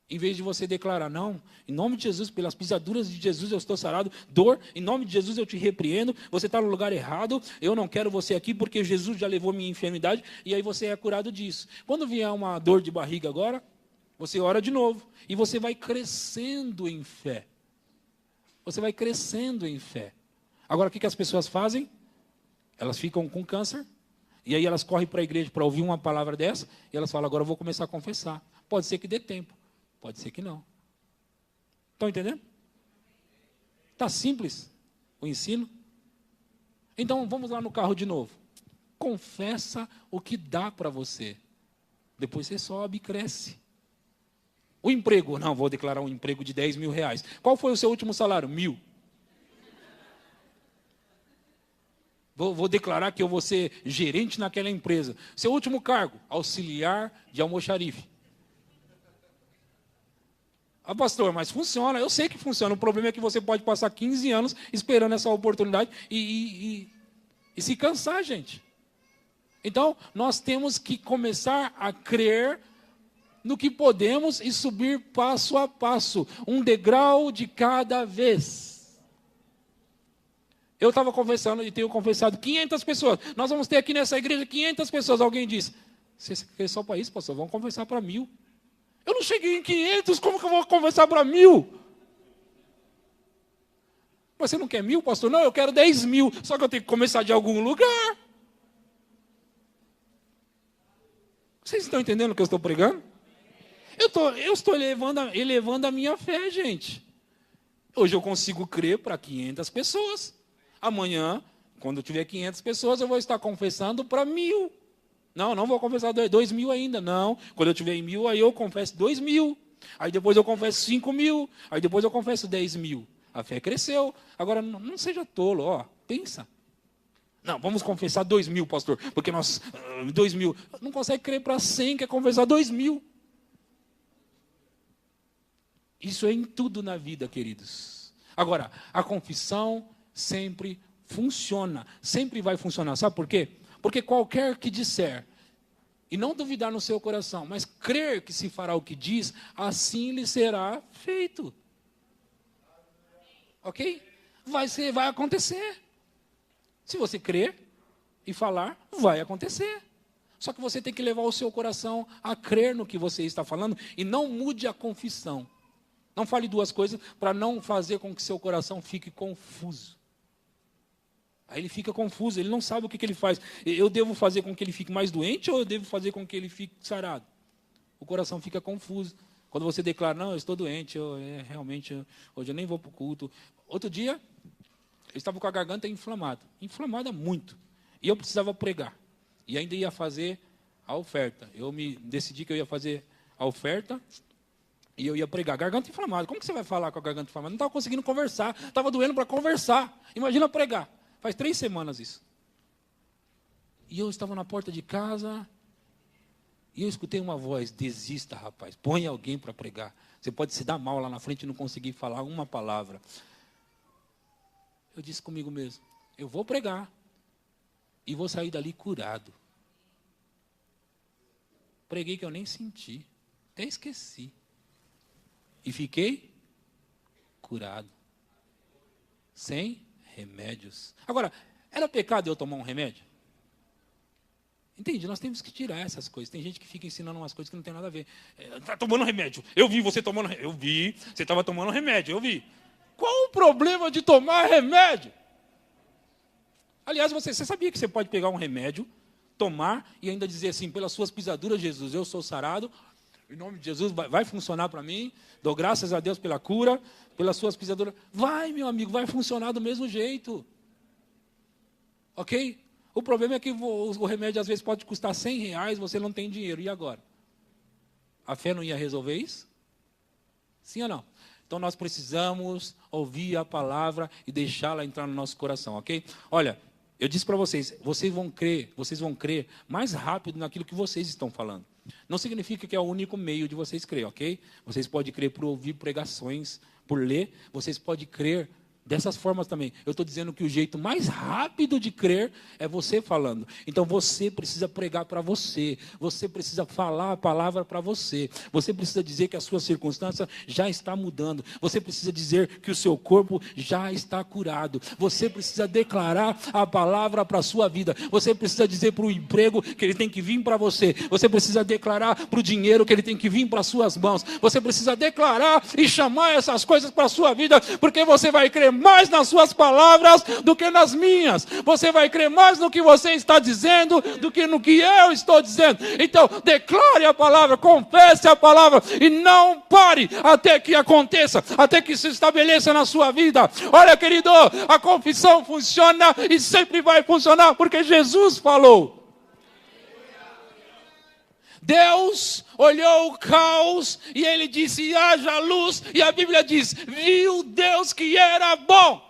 Em vez de você declarar, não, em nome de Jesus, pelas pisaduras de Jesus eu estou sarado, dor, em nome de Jesus eu te repreendo, você está no lugar errado, eu não quero você aqui porque Jesus já levou minha enfermidade, e aí você é curado disso. Quando vier uma dor de barriga agora, você ora de novo, e você vai crescendo em fé. Você vai crescendo em fé. Agora, o que as pessoas fazem? Elas ficam com câncer, e aí elas correm para a igreja para ouvir uma palavra dessa, e elas falam, agora eu vou começar a confessar. Pode ser que dê tempo, pode ser que não. Estão entendendo? Está simples o ensino? Então, vamos lá no carro de novo. Confessa o que dá para você. Depois você sobe e cresce. O emprego, não, vou declarar um emprego de 10 mil reais. Qual foi o seu último salário? 1.000. Vou declarar que eu vou ser gerente naquela empresa. Seu último cargo, auxiliar de almoxarife. Ah, pastor, mas funciona. Eu sei que funciona. O problema é que você pode passar 15 anos esperando essa oportunidade e se cansar, gente. Então, nós temos que começar a crer no que podemos e subir passo a passo, um degrau de cada vez. Eu estava confessando e tenho confessado 500 pessoas. Nós vamos ter aqui nessa igreja 500 pessoas. Alguém disse, você quer só para isso, pastor? Vamos conversar para 1000. Eu não cheguei em 500, como que eu vou conversar para 1000? Mas você não quer 1000, pastor? Não, eu quero 10.000. Só que eu tenho que começar de algum lugar. Vocês estão entendendo o que eu estou pregando? Eu estou elevando a minha fé, gente. Hoje eu consigo crer para 500 pessoas. Amanhã, quando eu tiver 500 pessoas, eu vou estar confessando para 1000. Não vou confessar 2.000 ainda, não. Quando eu tiver em 1000, aí eu confesso 2.000. Aí depois eu confesso 5.000. Aí depois eu confesso 10.000. A fé cresceu. Agora, não seja tolo, pensa. Não, vamos confessar 2.000, pastor, porque nós, 2.000. Não consegue crer para 100, quer confessar 2.000. Isso é em tudo na vida, queridos. Agora, a confissão sempre funciona, sempre vai funcionar. Sabe por quê? Porque qualquer que disser, e não duvidar no seu coração, mas crer que se fará o que diz, assim lhe será feito. Ok? Vai acontecer. Se você crer e falar, vai acontecer. Só que você tem que levar o seu coração a crer no que você está falando e não mude a confissão. Não fale duas coisas para não fazer com que seu coração fique confuso. Aí ele fica confuso, ele não sabe o que ele faz. Eu devo fazer com que ele fique mais doente ou eu devo fazer com que ele fique sarado? O coração fica confuso. Quando você declara, não, eu estou doente, hoje eu nem vou para o culto. Outro dia, eu estava com a garganta inflamada muito. E eu precisava pregar. E ainda ia fazer a oferta. Eu me decidi que eu ia fazer a oferta e eu ia pregar. Garganta inflamada. Como que você vai falar com a garganta inflamada? Não estava conseguindo conversar. Estava doendo para conversar. Imagina pregar. Faz 3 semanas isso. E eu estava na porta de casa e eu escutei uma voz, desista, rapaz, põe alguém para pregar. Você pode se dar mal lá na frente e não conseguir falar uma palavra. Eu disse comigo mesmo, eu vou pregar e vou sair dali curado. Preguei que eu nem senti, até esqueci. E fiquei curado, sem remédios. Agora, era pecado eu tomar um remédio? Entende? Nós temos que tirar essas coisas. Tem gente que fica ensinando umas coisas que não tem nada a ver. Está tomando remédio. Eu vi você tomando remédio. Eu vi, você estava tomando remédio. Eu vi. Qual o problema de tomar remédio? Aliás, você sabia que você pode pegar um remédio, tomar e ainda dizer assim, pelas suas pisaduras, Jesus, eu sou sarado. Em nome de Jesus, vai funcionar para mim. Dou graças a Deus pela cura, pelas suas pisaduras. Vai, meu amigo, vai funcionar do mesmo jeito. Ok? O problema é que o remédio às vezes pode custar R$100, você não tem dinheiro. E agora? A fé não ia resolver isso? Sim ou não? Então nós precisamos ouvir a palavra e deixá-la entrar no nosso coração, ok? Olha, eu disse para vocês vão crer mais rápido naquilo que vocês estão falando. Não significa que é o único meio de vocês crer, ok? Vocês podem crer por ouvir pregações, por ler, vocês podem crer dessas formas também. Eu estou dizendo que o jeito mais rápido de crer é você falando. Então você precisa pregar para você. Você precisa falar a palavra para você. Você precisa dizer que a sua circunstância já está mudando. Você precisa dizer que o seu corpo já está curado. Você precisa declarar a palavra para a sua vida. Você precisa dizer para o emprego que ele tem que vir para você. Você precisa declarar para o dinheiro que ele tem que vir para as suas mãos. Você precisa declarar e chamar essas coisas para a sua vida, porque você vai crer mais nas suas palavras do que nas minhas. Você vai crer mais no que você está dizendo do que no que eu estou dizendo. Então, declare a palavra, confesse a palavra e não pare até que aconteça, até que se estabeleça na sua vida. Olha, querido, a confissão funciona e sempre vai funcionar porque Jesus falou. Deus olhou o caos e ele disse, haja luz, e a Bíblia diz, viu Deus que era bom.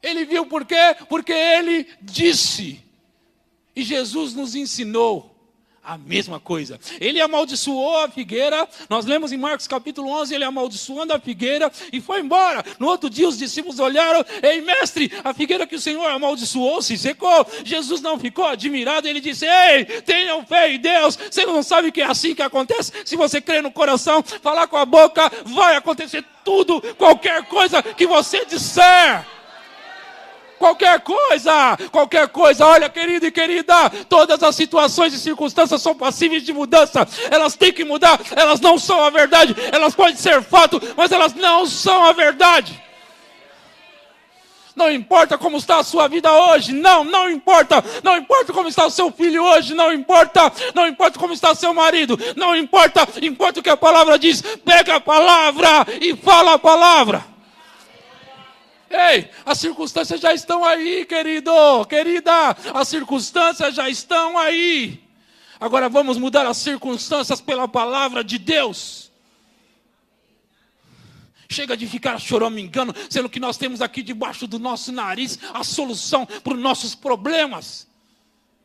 Ele viu por quê? Porque ele disse. E Jesus nos ensinou a mesma coisa. Ele amaldiçoou a figueira. Nós lemos em Marcos capítulo 11, ele amaldiçoando a figueira e foi embora. No outro dia os discípulos olharam: ei, mestre, a figueira que o Senhor amaldiçoou se secou. Jesus não ficou admirado, ele disse: ei, tenham fé em Deus. Você não sabe que é assim que acontece? Se você crer no coração, falar com a boca, vai acontecer tudo, qualquer coisa que você disser. Qualquer coisa, olha, querido e querida, todas as situações e circunstâncias são passíveis de mudança, elas têm que mudar, elas não são a verdade, elas podem ser fato, mas elas não são a verdade. Não importa como está a sua vida hoje, não importa como está o seu filho hoje, não importa como está o seu marido, não importa o que a palavra diz, pega a palavra e fala a palavra. Ei, as circunstâncias já estão aí, querido, querida, as circunstâncias já estão aí. Agora vamos mudar as circunstâncias pela palavra de Deus. Chega de ficar choramingando, sendo que nós temos aqui debaixo do nosso nariz a solução para os nossos problemas.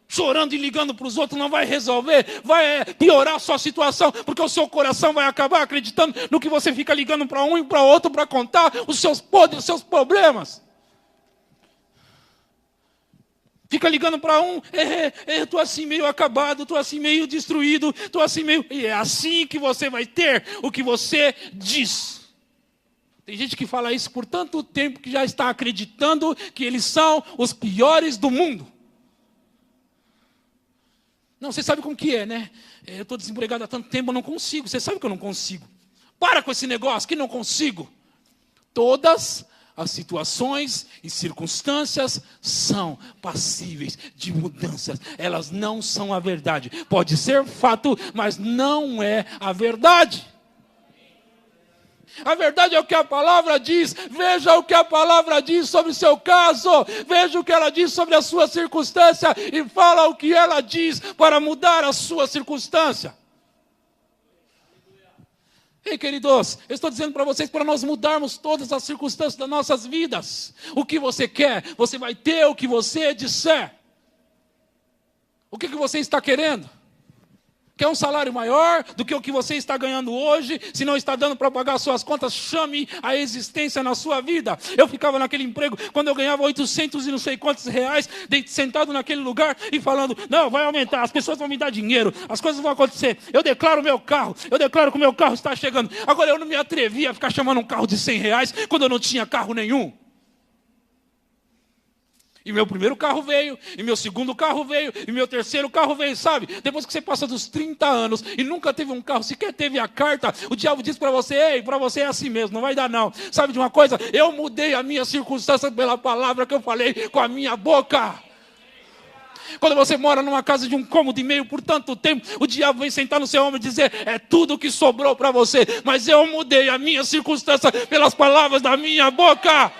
Chorando e ligando para os outros não vai resolver, vai piorar a sua situação, porque o seu coração vai acabar acreditando no que você fica ligando para um e para outro para contar os seus podres, os seus problemas. Fica ligando para um: estou assim meio acabado, estou assim meio destruído, estou assim meio... E é assim que você vai ter o que você diz. Tem gente que fala isso por tanto tempo que já está acreditando que eles são os piores do mundo. Não, você sabe como que é, né? Eu estou desempregado há tanto tempo, eu não consigo. Você sabe que eu não consigo. Para com esse negócio, que não consigo. Todas as situações e circunstâncias são passíveis de mudanças. Elas não são a verdade. Pode ser fato, mas não é a verdade. A verdade é o que a palavra diz. Veja o que a palavra diz sobre o seu caso. Veja o que ela diz sobre a sua circunstância. E fala o que ela diz para mudar a sua circunstância. Ei, queridos, eu estou dizendo para vocês, para nós mudarmos todas as circunstâncias das nossas vidas. O que você quer, você vai ter o que você disser. O que você está querendo? Quer um salário maior do que o que você está ganhando hoje? Se não está dando para pagar suas contas, chame a existência na sua vida. Eu ficava naquele emprego, quando eu ganhava 800 e não sei quantos reais, sentado naquele lugar e falando: não, vai aumentar, as pessoas vão me dar dinheiro, as coisas vão acontecer. Eu declaro que o meu carro está chegando. Agora eu não me atrevi a ficar chamando um carro de 100 reais quando eu não tinha carro nenhum. E meu primeiro carro veio, e meu segundo carro veio, e meu terceiro carro veio, sabe? Depois que você passa dos 30 anos e nunca teve um carro, sequer teve a carta, o diabo diz para você: ei, para você é assim mesmo, não vai dar não. Sabe de uma coisa? Eu mudei a minha circunstância pela palavra que eu falei com a minha boca. Quando você mora numa casa de 1,5 cômodos por tanto tempo, o diabo vem sentar no seu ombro e dizer: é tudo o que sobrou para você. Mas eu mudei a minha circunstância pelas palavras da minha boca.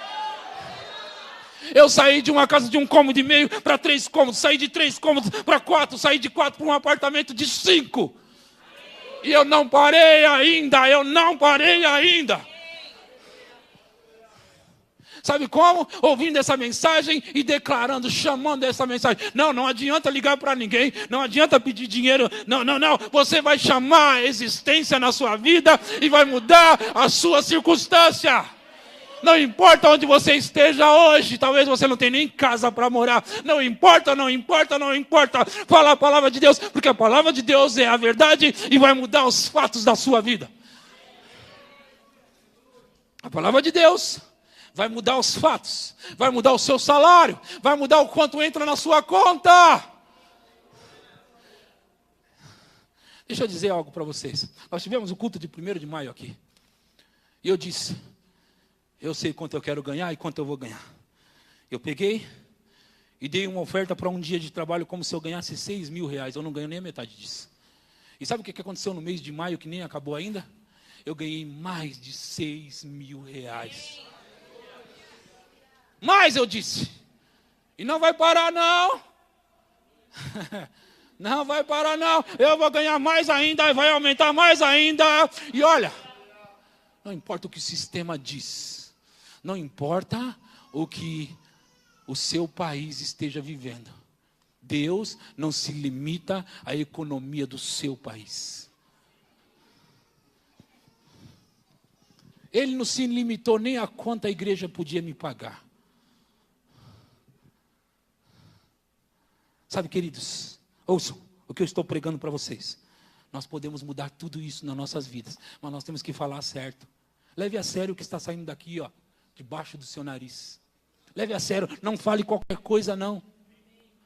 Eu saí de uma casa de 1,5 cômodos para 3 cômodos, saí de 3 cômodos para 4, saí de 4 para um apartamento de 5. E eu não parei ainda. Sabe como? Ouvindo essa mensagem e declarando, chamando essa mensagem. Não adianta ligar para ninguém, não adianta pedir dinheiro, não. Você vai chamar a existência na sua vida e vai mudar a sua circunstância. Não importa onde você esteja hoje, talvez você não tenha nem casa para morar. Não importa. Fala a palavra de Deus, porque a palavra de Deus é a verdade e vai mudar os fatos da sua vida. A palavra de Deus vai mudar os fatos, vai mudar o seu salário, vai mudar o quanto entra na sua conta. Deixa eu dizer algo para vocês. Nós tivemos o culto de 1º de maio aqui. E eu disse: eu sei quanto eu quero ganhar e quanto eu vou ganhar. Eu peguei e dei uma oferta para um dia de trabalho como se eu ganhasse 6.000 reais. Eu não ganho nem a metade disso. E sabe o que aconteceu no mês de maio, que nem acabou ainda? Eu ganhei mais de 6.000 reais. Mas eu disse: e não vai parar não. Não vai parar não. Eu vou ganhar mais ainda, vai aumentar mais ainda. E olha, não importa o que o sistema diz. Não importa o que o seu país esteja vivendo. Deus não se limita à economia do seu país. Ele não se limitou nem a quanto a igreja podia me pagar. Sabe, queridos, ouçam o que eu estou pregando para vocês. Nós podemos mudar tudo isso nas nossas vidas, mas nós temos que falar certo. Leve a sério o que está saindo daqui, ó, debaixo do seu nariz. Leve a sério, não fale qualquer coisa, não.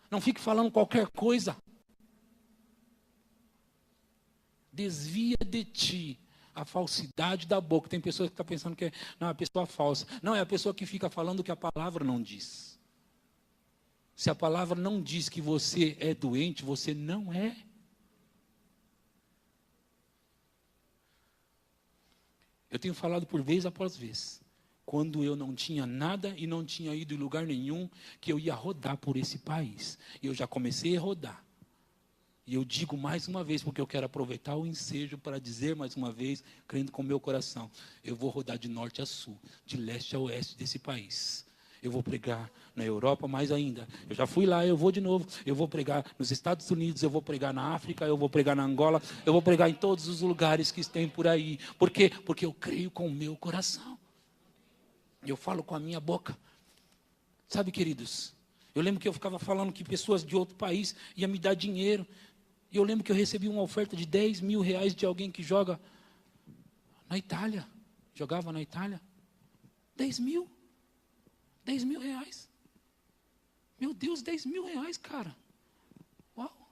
Não fique falando qualquer coisa. Desvia de ti a falsidade da boca. Tem pessoas que estão pensando que é a pessoa falsa. Não, é a pessoa que fica falando o que a palavra não diz. Se a palavra não diz que você é doente, você não é. Eu tenho falado por vez após vez. Quando eu não tinha nada e não tinha ido em lugar nenhum, que eu ia rodar por esse país. E eu já comecei a rodar. E eu digo mais uma vez, porque eu quero aproveitar o ensejo para dizer mais uma vez, crendo com o meu coração, eu vou rodar de norte a sul, de leste a oeste desse país. Eu vou pregar na Europa mais ainda. Eu já fui lá, eu vou de novo. Eu vou pregar nos Estados Unidos, eu vou pregar na África, eu vou pregar na Angola, eu vou pregar em todos os lugares que tem por aí. Por quê? Porque eu creio com o meu coração. Eu falo com a minha boca. Sabe, queridos, eu lembro que eu ficava falando que pessoas de outro país iam me dar dinheiro. E eu lembro que eu recebi uma oferta de 10 mil reais de alguém que joga na Itália. Jogava na Itália. 10 mil. 10 mil reais. Meu Deus, 10 mil reais, cara. Uau.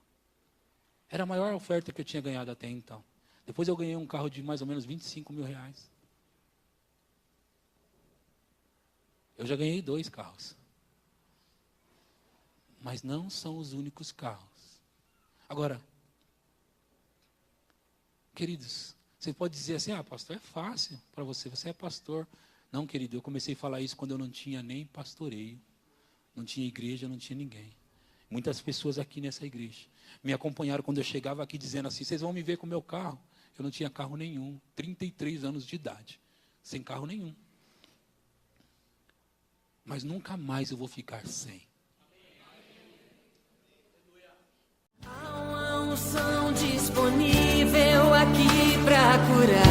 Era a maior oferta que eu tinha ganhado até então. Depois eu ganhei um carro de mais ou menos 25 mil reais. Eu já ganhei 2 carros. Mas não são os únicos carros. Agora, queridos, você pode dizer assim, pastor, é fácil para você, você é pastor. Não, querido, eu comecei a falar isso quando eu não tinha nem pastoreio, não tinha igreja, não tinha ninguém. Muitas pessoas aqui nessa igreja me acompanharam quando eu chegava aqui dizendo assim, vocês vão me ver com o meu carro. Eu não tinha carro nenhum, 33 anos de idade, sem carro nenhum. Mas nunca mais eu vou ficar sem. Há uma unção disponível aqui para curar.